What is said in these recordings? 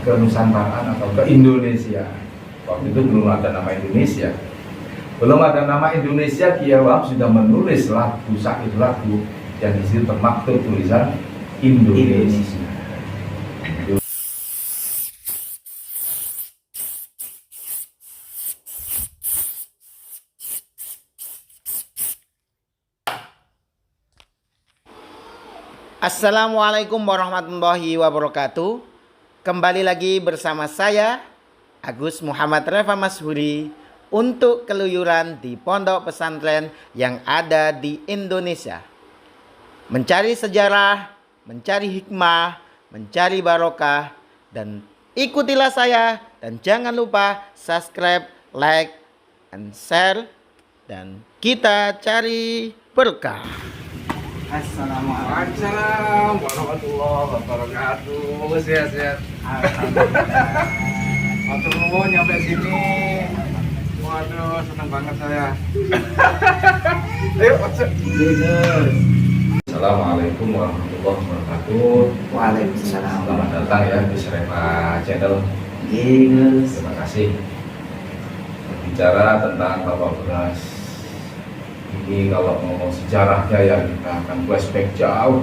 kenusantara atau ke Indonesia. Waktu itu belum ada nama Indonesia. Belum ada nama Indonesia, Kiai Wahab sudah menulis lagu, syair lagu yang di situ termaktub tulisan Indonesia. Assalamualaikum warahmatullahi wabarakatuh. Kembali lagi bersama saya Agus Muhammad Reva Mashuri untuk keluyuran di pondok pesantren yang ada di Indonesia. Mencari sejarah, mencari hikmah, mencari barokah, dan ikutilah saya dan jangan lupa subscribe, like, and share, dan kita cari berkah. Assalamualaikum warahmatullahi wabarakatuh. Sehat-sehat. Alhamdulillah. Matur nuwun nyampe sini. Waduh, senang banget saya. Ayo, masuk. Assalamualaikum warahmatullahi wabarakatuh. Waalaikumsalam. Selamat datang ya di Reva Channel. Yes. Terima kasih. Berbicara tentang Bapak Beras. Ini kalau ngomong sejarahnya ya kita akan flashback jauh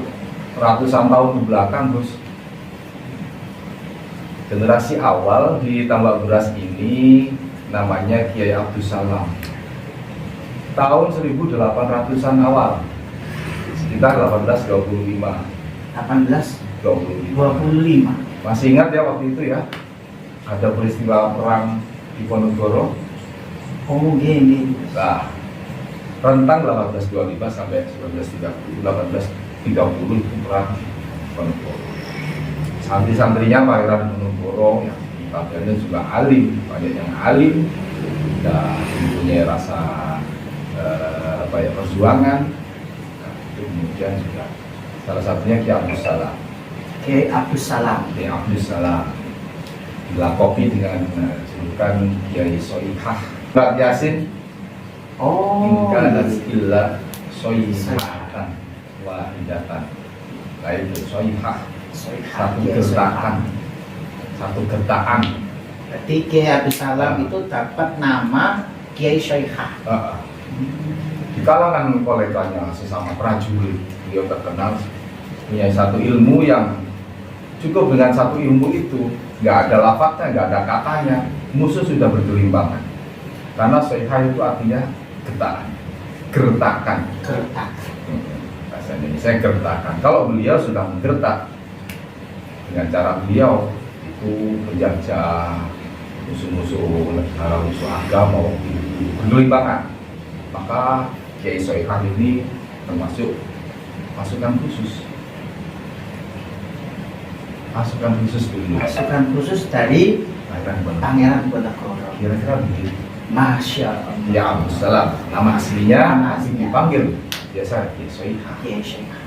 ratusan tahun ke belakang, Bos. Generasi awal di tambak beras ini namanya Kiai Abdus Salam. Tahun 1800-an awal, sekitar 1825. 1825. Masih ingat ya waktu itu ya? Ada peristiwa perang di Ponorogo. Oh, gini. Nah, rentang 1825 sampai 1930, 1830 itu perang Ponorogo. Santri-santrinya Pangeran Ponorogo yang notabene juga alim, banyak yang alim dan mempunyai rasa perjuangan. Nah, itu kemudian juga salah satunya Kiai Abdus Salam. Kiai Abdus Salam. Kiai Abdus Salam dilakopi dengan julukan Kiai Soihah. Mbak Yasin. Oh. Hingga dan ilah soihatan wahidatan. Lain itu soihah. Satu gertakan. Satu gertakan. Berarti Kiai Abdus Salam itu dapat nama Kiai Soihah. Di kalangan koleganya sesama prajurit, beliau terkenal punya satu ilmu yang cukup dengan satu ilmu itu nggak ada lafadznya, nggak ada katanya, musuh sudah bergelimpangan. Karena soihah itu artinya gertakan. Gertakan. Bahasa Indonesia gertakan. Kalau beliau sudah menggertak dengan cara beliau itu menjajah musuh-musuh negara, musuh agama bergelimpangan, maka Kiai Soihah ini termasuk pasukan khusus dulu. Pasukan khusus dari Pangeran Ponorogo. Kira-kira begitu. Masya Allah. Ya Abdus Salam, nama aslinya Nama masih aslinya. dipanggil biasa Kiai Soihah. Kiai Soihah.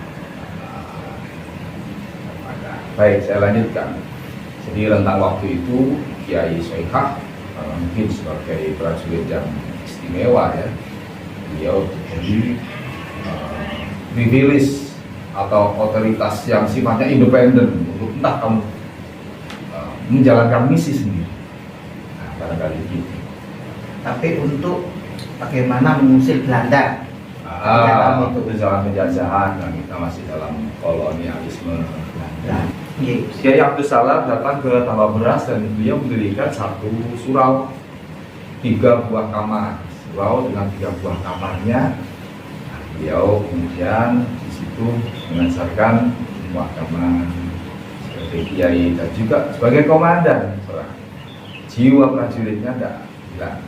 Baik, saya lanjutkan. Jadi rentang waktu itu Kiai Soihah mungkin sebagai prajurit yang istimewa ya, beliau jadi privilege atau otoritas yang sifatnya independen untuk entah kamu menjalankan misi sendiri. Nah, barangkali gitu. Tapi untuk bagaimana mengusir Belanda? Itu zaman penjajahan, nah kita masih dalam kolonialisme Belanda. Kiai Abdus Salam datang ke tambak beras dan beliau mendirikan satu surau, 3 buah kamar, surau dengan 3 buah kamarnya. Nah, beliau kemudian di situ mengajarkan semua agama sebagai kiai dan juga sebagai komandan perang. Jiwa prajuritnya tidak hilang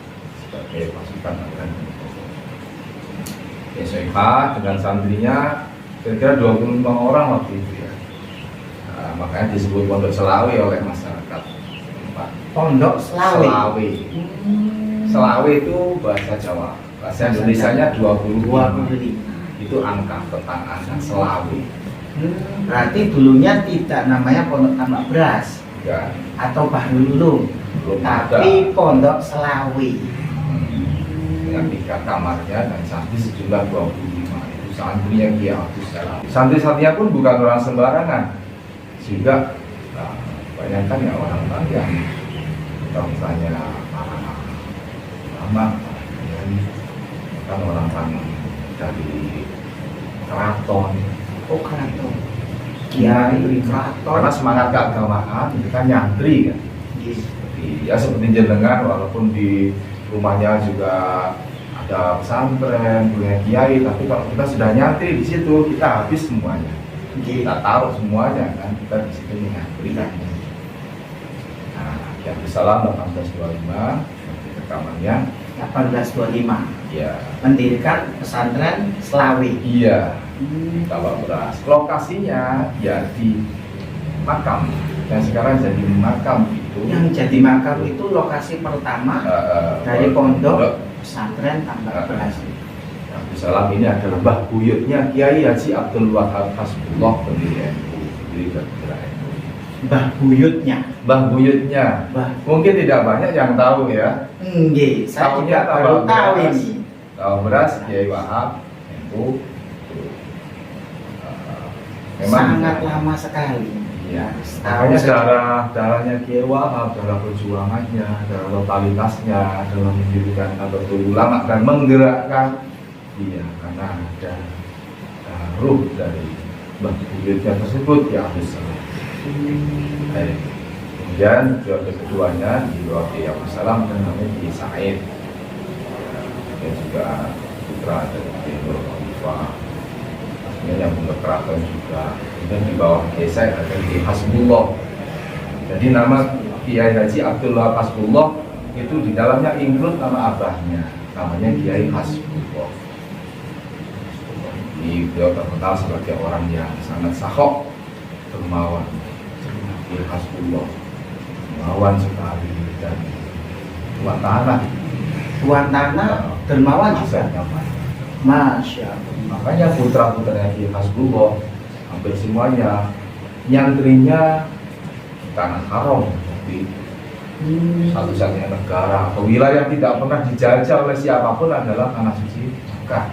sebagai pasukan Pangeran Ponorogo. Kiai Soihah dengan santrinya kira-kira 25 orang waktu itu ya. Nah, makanya disebut Pondok Selawe oleh masyarakat. Pondok Selawe. Selawe itu bahasa Jawa. Bahasa Indonesianya 25. 25. Itu angka, tentang angka Selawe. Berarti dulunya tidak namanya Pondok Tambak Beras Ya, atau Bahlulung, belum ada. tapi Pondok Selawe. Dengan 3 kamarnya dan santri sejumlah 25. Itu santrinya Kiai Abdus Salam. Santri-santrinya pun bukan orang sembarangan. Sehingga kebanyakan ya orang-orang yang kita misalnya para ulama, kan orang-orang dari keraton. Oh, keraton. Kiai keraton. Karena semangat keagamaan itu kan nyantri kan. Ya seperti jenengan, walaupun di rumahnya juga ada pesantren, punya kiai, tapi kalau kita sudah nyantri di situ, kita habis semuanya. Kita tahu semuanya kan, kita di situ nyantri. Nah, yang Salam 1825 rekamannya 1825. ya. Mendirikan pesantren Slawi. Iya. Tambak Beras. Lokasinya ya di makam. Yang sekarang jadi makam itu. Yang jadi makam itu lokasi pertama dari pondok pesantren Tambak Beras. Abdul Salam ini adalah mbah buyutnya Kiai Haji Abdul Wahab Hasbullah pendiri NU. Mbah buyutnya. Mbah buyutnya. Mungkin tidak banyak yang tahu ya. Nggih, saya Tahunya juga baru tahu ini. Tambak Beras Kiai Wahab NU. Memang Sangat lama sekali. Ya, makanya darahnya Kiai Wahab, darah perjuangannya, darah totalitasnya dalam mendirikan Nahdlatul Ulama dan menggerakkan dia karena ada ruh dari mbah buyutnya tersebut ya Abdul Salam. Kemudian periode keduanya di bawah Kiai Abdul Salam dan namanya Kiai Said. Dia juga putra dari Kiai Nur Khalifah. Yang punya keraton juga. Dan di bawah Kiai Said ada Kiai Hasbullah. Jadi nama Kiai Haji Abdul Wahab Hasbullah itu di dalamnya include nama abahnya, namanya Kiai Hasbullah. Beliau terkenal sebagai orang yang sangat sakhok, dermawan. Kiai Hasbullah dermawan sekali dan tuan tanah. Tuan tanah dermawan juga. Masya Allah. Makanya putra-putranya Kiai Hasbullah hampir semuanya nyantrinya tanah haram, di satu-satunya negara atau wilayah yang tidak pernah dijajah oleh siapapun adalah tanah suci Mekah.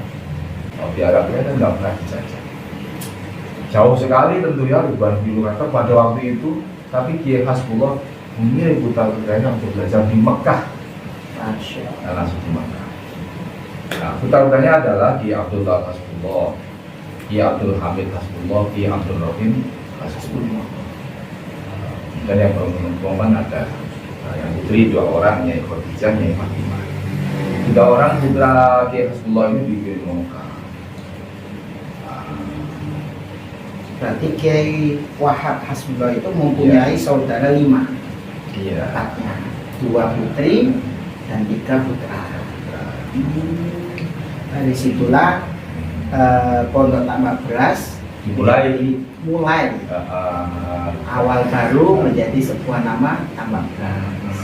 Kalau di Arabia kan tidak pernah dijajah. Jauh sekali tentunya ribuan kilometer pada waktu itu, tapi Kiai Hasbullah memilih putra-putranya untuk belajar di Mekah, tanah suci Mekah. Nah, putra-putranya adalah Kiai Abdul Wahab Hasbullah, Kiai Abdul Hamid Hasbullah, Kiai Abdul Rahim Hasbullah. Dan yang perempuan ada yang putri 2 orang, Nyai Khadijah, Nyai Fatimah. 3 orang putra Kiai Hasbullah ini dikirim ke Mekah. Berarti Kiai Wahab Hasbullah itu mempunyai saudara 5. Iya. Tepatnya 2 putri dan 3 putra. Dari situlah Pondok Tambak Beras mulai awal baru menjadi sebuah nama Tambak Beras.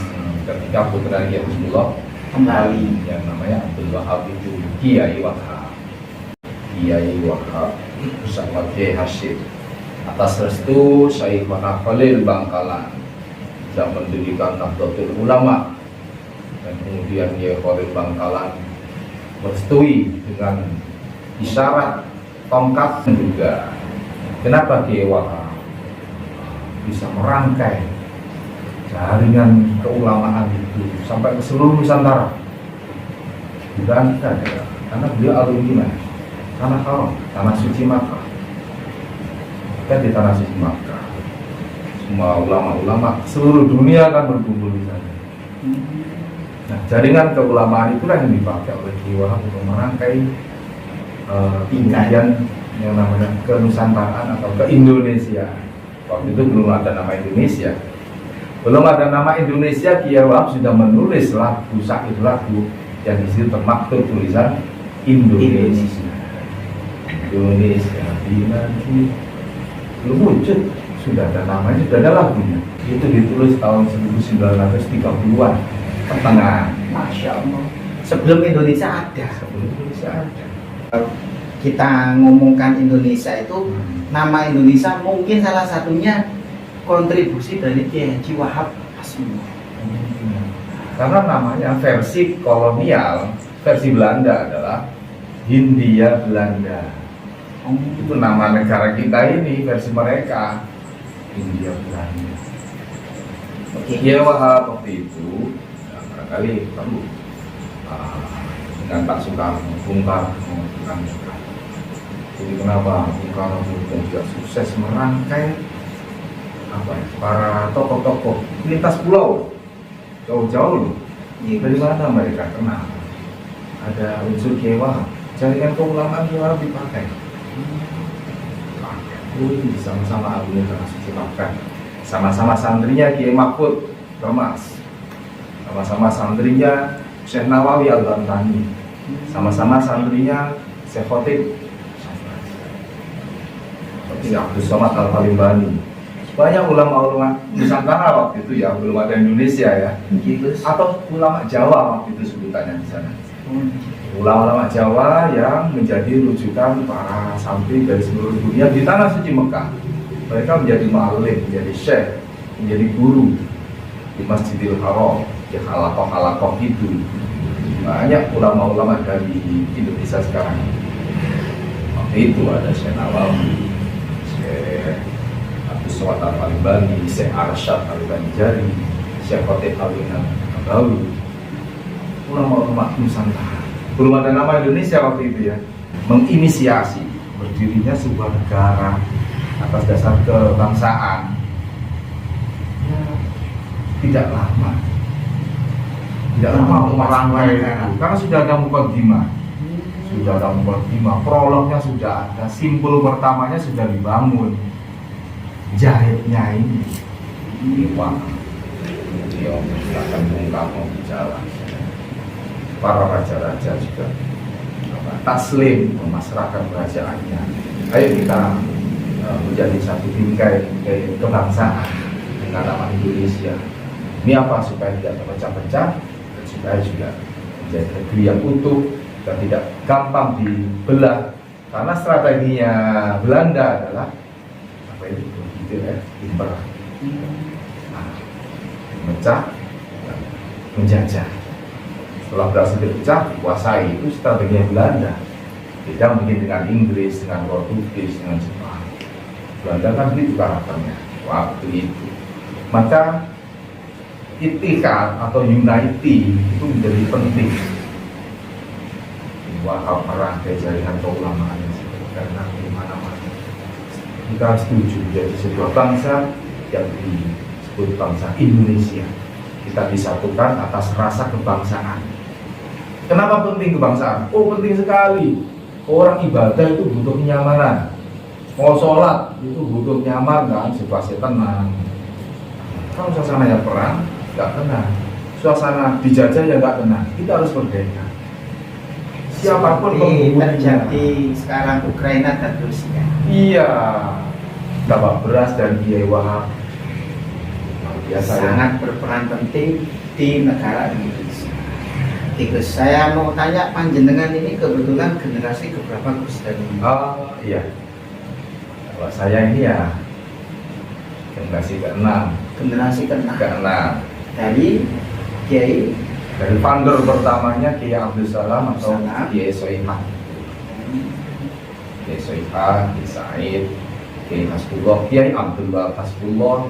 Ketika putra Kiai Hasbullah Kembali yang namanya Abdul Wahab itu Kiai Wahab, Kiai Wahab bersama Kiai Hashim atas restu Syekh Muhammad Khalil Bangkalan yang mendirikan Nahdlatul Ulama. Dan kemudian Kiai Khalil Bangkalan merestui dengan isyarat tongkat juga. Kenapa Kiai Wahab bisa merangkai jaringan keulamaan itu sampai ke seluruh Nusantara? Bukan kita ada, karena beliau alumni tanah haram, tanah suci Makkah. Kan di tanah suci Makkah semua ulama-ulama seluruh dunia kan berkumpul di sana. Nah, jaringan keulamaan itulah yang dipakai oleh Kiai Wahab untuk merangkai tingkatan yang namanya kenusantara atau ke Indonesia. Waktu itu belum ada nama Indonesia. Belum ada nama Indonesia, Kiai Wahab sudah menulis lagu, satu lagu yang di situ termaktub tulisan Indonesia. Indonesia dinanti belum wujud, sudah ada namanya, sudah ada lagunya. Itu ditulis tahun 1930-an. Pertengahan. Masya Allah. Sebelum Indonesia ada. Sebelum Indonesia ada. Kita ngomongkan Indonesia itu nama Indonesia mungkin salah satunya kontribusi dari Kiai Haji Wahab Hasbullah. Karena namanya versi kolonial, versi Belanda adalah Hindia Belanda. Itu nama negara kita ini, versi mereka Hindia Belanda. Kiai Wahab waktu itu ya, barangkali perlu dengan Pak Soekarno, Bung Karno, dengan jadi kenapa Bung Karno juga sukses merangkai para tokoh-tokoh lintas pulau jauh-jauh loh. Dari mana mereka kenal? Ada unsur Kiai Wahab, jaringan keulamaan Kiai Wahab dipakai. Sama-sama alumni Tanah Suci Makkah, sama-sama santrinya Kiai Mahfud Thomas, sama-sama santrinya Syekh Nawawi Al-Bantani, sama-sama santrinya Syekh Khotib seperti Abdul Somad Al-Palimbani. Banyak ulama-ulama Nusantara waktu itu ya, belum ada Indonesia ya, atau ulama Jawa waktu itu sebutannya di sana. Ulama-ulama Jawa yang menjadi rujukan para santri dari seluruh dunia di Tanah Suci Mekah. Mereka menjadi mu'allim, menjadi syekh, menjadi guru di Masjidil Haram, di halakoh-halakoh itu. Banyak ulama-ulama dari Indonesia sekarang. Waktu itu ada Syekh Nawawi, Syekh Abdul Somad Al-Palimbani, Syekh Arsyad Al-Banjari, Syekh Khotib Al-Nabawi, ulama-ulama Nusantara. Belum ada nama Indonesia waktu itu ya. Menginisiasi berdirinya sebuah negara atas dasar kebangsaan ya, tidak lama merangkai itu, karena sudah ada mukaddimah, prolognya sudah ada, simbol pertamanya sudah dibangun, jahitnya ini wah, dia akan mengungkapkan bicara. Para raja-raja juga taslim memasrahkan kerajaannya. Ayo kita menjadi satu bingkai kebangsaan dengan nama Indonesia. Ini apa? Supaya tidak terpecah-pecah dan supaya juga menjadi negeri yang utuh dan tidak gampang dibelah. Karena strateginya Belanda adalah apa itu? Imper, memecah, menjajah. Setelah berhasil dipecah, dikuasai, itu strategi Belanda. Beda mungkin dengan Inggris, dengan Portugis, dengan Jepang. Belanda kan begitu karakternya waktu itu. Maka itikad atau unity itu menjadi penting. Wahab merangkai jaringan keulamaan karena di mana-mana. Kita setuju menjadi sebuah bangsa yang disebut bangsa Indonesia. Kita disatukan atas rasa kebangsaan. Kenapa penting kebangsaan? Oh, penting sekali. Orang ibadah itu butuh kenyamanan. Mau sholat itu butuh nyaman kan, situasi tenang. Kalau suasananya perang, nggak tenang. Suasana dijajah ya nggak tenang. Kita harus merdeka. Siapapun pengemudi terjadi sekarang Ukraina dan Rusia. Iya. Dapat beras dan Kiai Wahab sangat berperan penting di negara Indonesia. Gus, saya mau tanya panjenengan ini kebetulan generasi keberapa Gus dari? Oh iya, kalau saya ini ya generasi ke-6. Generasi ke-6. Dari Kiai? Dari founder pertamanya Kiai Abdul Salam atau Kiai Soeimah. Kiai Soeimah, Kiai Said, Kiai Hasbullah, Kiai Abdullah Hasbullah.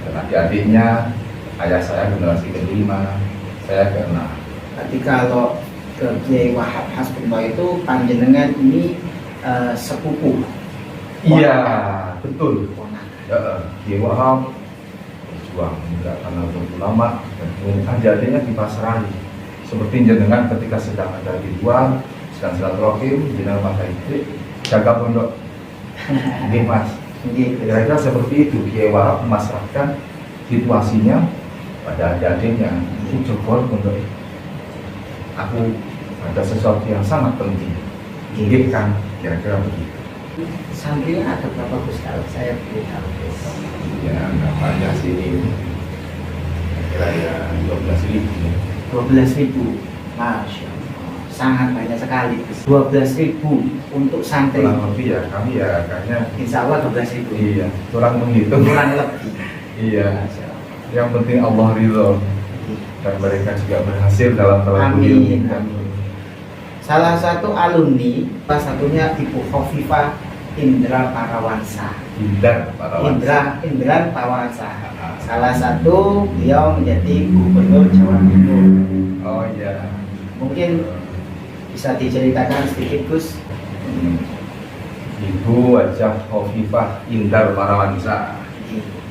Dan adik-adiknya, ayah saya generasi ke-5, saya ke-6. Berarti kalau ke Kiai Wahab Hasbullah itu panjenengan ini sepupu? Iya, betul. Kiai Wahab berjuang juga karena ulama dan adik-adiknya dipasrahi. Seperti jenengan ketika sedang ada di luar, sedang silaturahim, jenengan pakai jaga pondok. Ini mas. Kira-kira seperti itu. Kiai Wahab memasrahkan situasinya pada adik-adiknya. Ini jebol untuk aku ada sesuatu yang sangat penting. Inginkan kira-kira begitu. Santrinya ada berapa Gus kalau saya boleh tahu? Ya nggak banyak sih ini. Kira-kira 12.000. 12.000. Masya Allah, sangat banyak sekali Gus. 12.000 untuk santri. Kurang lebih ya, kami ya kayaknya Insya Allah 12.000. iya, kurang menghitung. Kurang lebih. Iya. Yang penting Allah ridho dan mereka juga berhasil dalam talabul ilmi. Salah satu alumni, salah satunya Ibu Khofifah Indra Parawansa. Indra Parawansa. Indra Parawansa. Salah satu beliau menjadi Gubernur Jawa Timur. Oh iya. Mungkin bisa diceritakan sedikit Gus. Ibu Hajah Khofifah Indar Parawansa,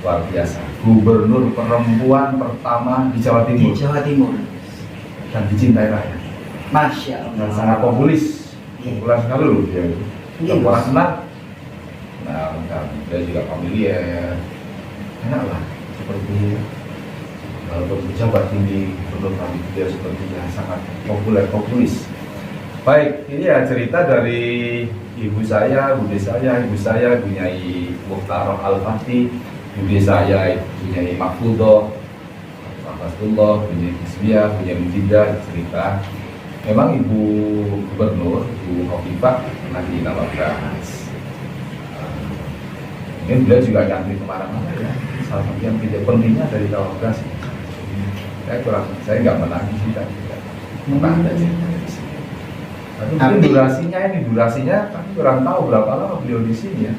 luar biasa. Gubernur perempuan pertama di Jawa Timur. Di Jawa Timur. Dan dicintai rakyat. Masya Allah. Dan sangat populis. Populer sekali loh dia. Orang senang. Nah, dia juga familiar. Enak lah. Seperti pejabat tinggi menurut kami dia sepertinya sangat populis. Baik, ini ya cerita dari ibu saya, bude saya, ibu saya Bunyai Mukhtaroh Al-Fatih, bude saya Bunyai Mahfudoh, Mahfudullah, Bunyai Hisbiyah, Bunyai Mujidah cerita. Memang ibu gubernur, ibu Khofifah pernah di Nawabras. Mungkin beliau juga nyantri kemana-mana ya. Salah satu yang tidak pentingnya dari Nawabras. Saya nggak menangis juga. Mungkin ada cerita di sini. Tapi durasinya kami kurang tahu berapa lama beliau di sini ya.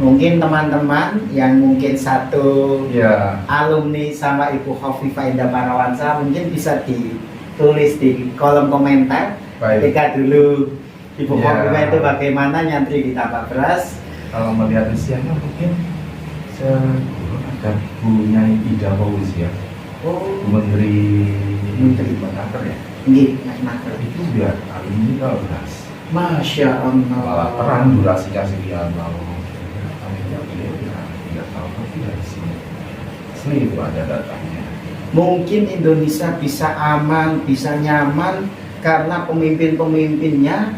Mungkin teman-teman yang mungkin satu ya alumni sama Ibu Khofifah Indar Parawansa mungkin bisa ditulis di kolom komentar. Baik. Ketika dulu Ibu Ya. Khofifah itu bagaimana nyantri di Tambak Beras. Kalau melihat usianya mungkin ada Bunyai Ida Fauzi ya. Menteri Menaker ya. Nggih, Menaker. Itu dia alumni Nawabras. Masya Malah Allah. terang durasinya sekian tahun. Tidak tahu tapi dari sini. Asli itu ada datanya. Mungkin Indonesia bisa aman, bisa nyaman karena pemimpin-pemimpinnya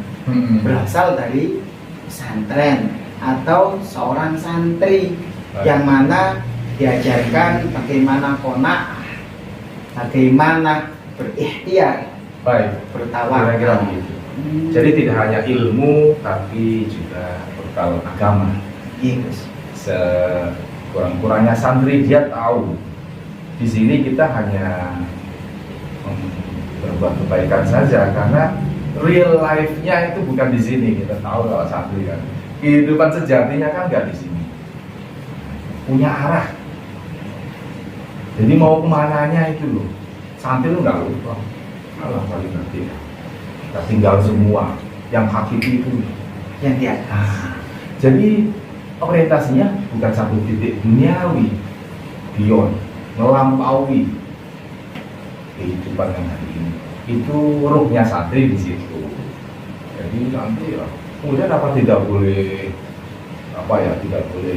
berasal dari pesantren atau seorang santri yang mana diajarkan bagaimana qanaah, bagaimana berikhtiar, Baik, bertawakal. kira-kira begitu. Jadi tidak hanya ilmu tapi juga bekal agama. Gitu. Sekurang-kurangnya santri dia tahu di sini kita hanya berbuat kebaikan saja karena real life-nya itu bukan di sini. Kita tahu kalau santri kan kehidupan sejatinya kan nggak di sini, punya arah. Jadi mau kemananya itu loh, santri lu nggak lupa. Alah paling nanti kita tinggal semua yang hakiki itu Yang di atas. jadi orientasinya bukan satu titik duniawi, beyond, melampaui kehidupan yang hari ini. Itu ruhnya santri di situ. Jadi nanti ya, kemudian apa tidak boleh tidak boleh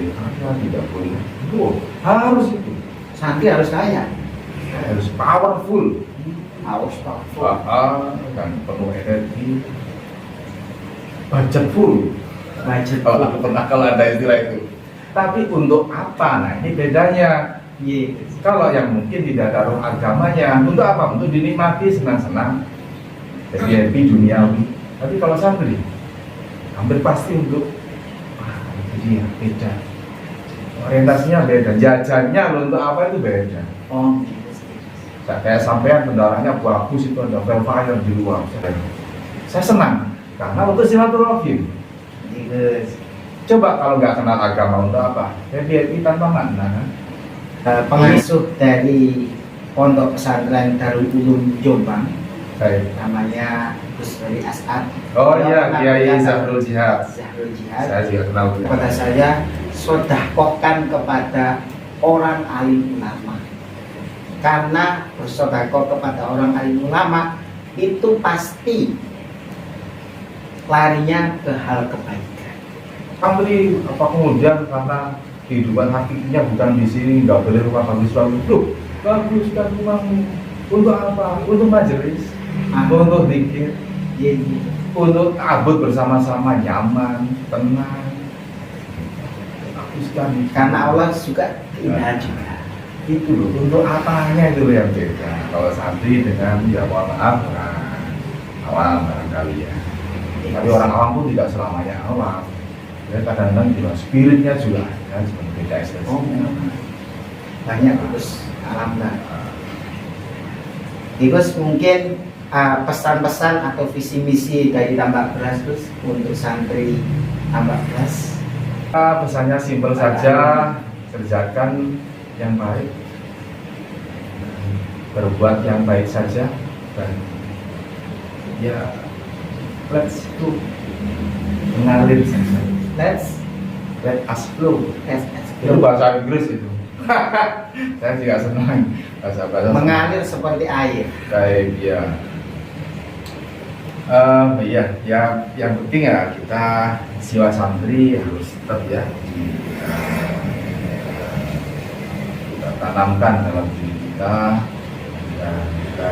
tidak boleh itu harus itu. Santri harus kaya, Harus powerful, harus powerful. dan penuh energi, budget full. Budget Kalau aku pernah kalau ada istilah itu. Tapi untuk apa? Nah ini bedanya. Gitu. Kalau yang mungkin tidak ada ruh agamanya, untuk apa? Untuk dinikmati senang-senang, happy duniawi. Tapi kalau santri, hampir pasti untuk itu dia beda. Orientasinya beda, jajannya loh untuk apa itu beda. Oh, gitu. Kayak sampean kendaraannya bagus itu ada velfire di luar. Saya senang karena untuk silaturahim. Gitu. Coba kalau nggak kenal agama untuk apa? Happy tanpa makna. Pengasuh dari Pondok Pesantren Darul Ulum Jombang, Baik. namanya Gus Bari As'ad. Oh Beliau iya, pernah Kiai berkata, Zahrul Jihad. Zahrul Jihad Saya juga kenal. kepada saya, sodakokan kepada orang alim ulama. Karena bersodakoh kepada orang alim ulama itu pasti larinya ke hal kebaikan. Santri apa kemudian karena kehidupan hakikatnya bukan di sini, nggak boleh rumah bagus suami. Loh, bagus kan rumahmu. Untuk apa? Untuk majelis, untuk zikir, Jadi, untuk abut bersama-sama nyaman, tenang. Bagus sekali. karena Allah suka keindahan juga. Itu loh, untuk apanya itu loh yang beda. Kalau santri dengan ya mohon maaf awam barangkali ya. Tapi orang awam pun tidak selamanya awam. Ya kadang-kadang juga spiritnya juga ada seperti beda ekspresinya. Banyak terus alhamdulillah. Terus mungkin pesan-pesan atau visi misi dari Tambak Beras Gus untuk santri Tambak Beras? Pesannya simpel saja, kerjakan yang baik, berbuat yang baik saja, dan ya let's go, mengalir saja. let us flow. Itu bahasa Inggris itu. Saya juga senang bahasa mengalir seperti air. Kayak ya. Ya, yang penting ya kita jiwa santri harus tetap ya kita tanamkan dalam diri kita, dan kita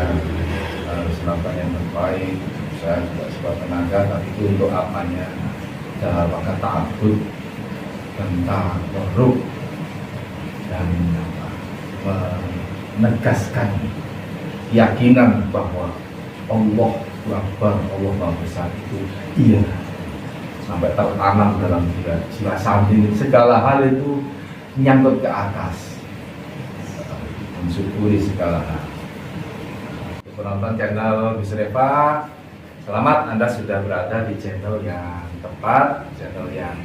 harus melakukan yang terbaik. Saya juga sekuat tenaga, tapi itu untuk apanya? Dalam rangka ta'abbud dan tabarruk dan menegaskan keyakinan bahwa Allah Akbar, Allah Maha Besar itu iya, sampai tertanam dalam jiwa santri. Segala hal itu menyangkut ke atas, mensyukuri segala hal. Penonton channel Gus Reva, selamat, Anda sudah berada di channel yang tepat, channel yang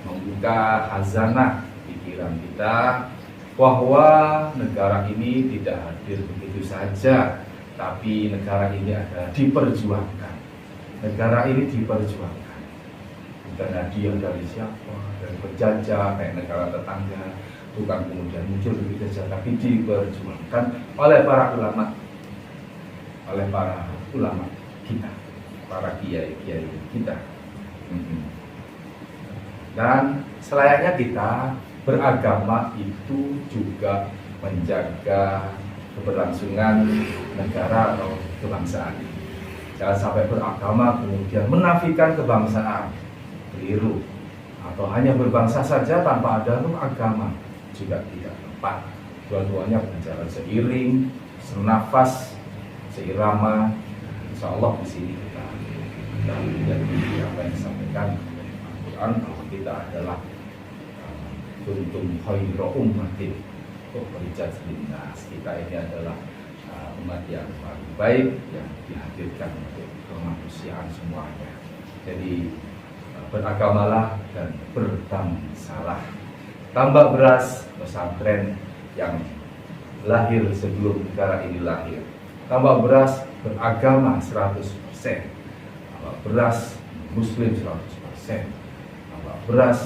membuka khazanah pikiran kita bahwa negara ini tidak hadir begitu saja, tapi negara ini ada diperjuangkan. Negara ini diperjuangkan, bukan hadiah dari siapa, dari penjajah kayak negara tetangga, bukan kemudian muncul begitu saja, tapi diperjuangkan oleh para ulama kita, para kiai-kiai kita. Dan selayaknya kita beragama itu juga menjaga keberlangsungan negara atau kebangsaan. Jangan sampai beragama kemudian menafikan kebangsaan, keliru. Atau hanya berbangsa saja tanpa ada agama, juga tidak tepat. Dua-duanya berjalan seiring, senafas, seirama. Insya Allah di sini kita menjadi apa yang disampaikan oleh Al-Quran, bahwa kita adalah kuntum khairu ummatin ukhrijat linnas. Kita ini adalah umat yang paling baik yang dihadirkan untuk kemanusiaan semuanya. Jadi beragamalah dan berbangsalah. Tambak Beras pesantren yang lahir sebelum negara ini lahir. Tambak Beras beragama 100%. Tambak Beras Muslim 100%. Tambak Beras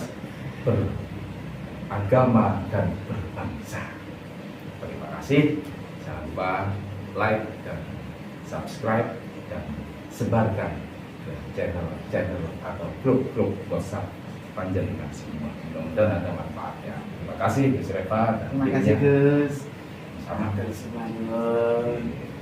beragama dan berbangsa. Terima kasih. Jangan lupa like dan subscribe dan sebarkan ke channel atau grup WhatsApp panjenengan semua. Mudah-mudahan ada manfaatnya. Terima kasih Gus Reva dan terima kasih Gus. Sama. Terima kasih.